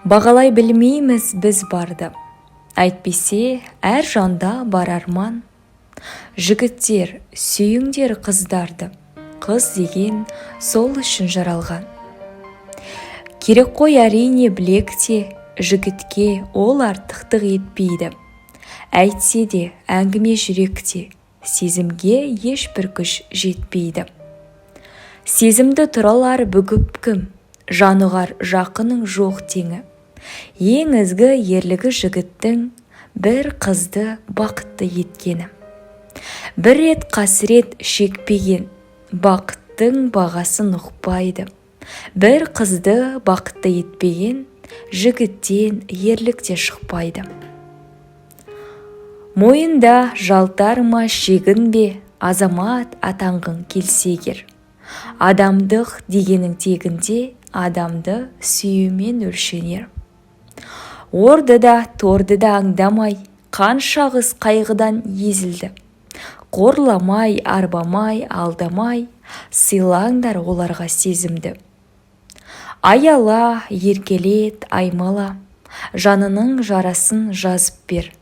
Бағалай білмейміз біз барды, әйтпесе әр жанда бар арман. Жігіттер, сүйіңдер қыздарды, қыз деген сол үшін жаралған. Керек қой әрине білекте, жігітке ол артықтық етпейді. Әйтсе де әңгіме жүректе, сезімге ешбір күш жетпейді. Сезімді тұралар бүгіп кім, жанығар жақының жоқ теңі. Ең ізгі ерлігі жігіттің бір қызды бақытты еткені. Бір рет қасірет шекпеген, бақыттың бағасын ұқпайды. Бір қызды бақытты етпеген, жігіттен ерлік те шықпайды. Мойында жалтар ма шегін бе, азамат атанғың келсегер. Адамдық дегенің тегінде адамды сүюмен өлшенер. Орды да торды да аңдамай, қанша қыз қайғыдан езілді. Қорламай, арбамай, алдамай, сыйлаңдар оларға сезімді. Аяла, еркелет, аймала, жанының жарасын жазып бер.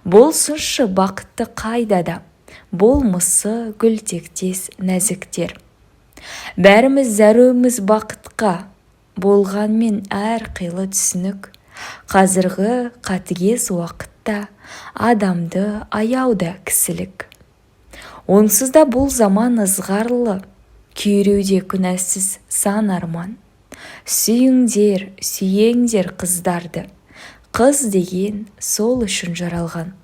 Болсыншы бақытты қайдада, болмысы гүл тектес нәзіктер. Бәріміз зәруміз бақытқа, болғанмен әр қилы түсінік. Қазіргі қатыгез уақытта адамды аяуда кісілік. Онсыз да бұл заман ызғарлы, күйреуде күнәсіз сан арман. Сүйіңдер, сүйеңдер қыздарды, қыз деген сол үшін жаралған.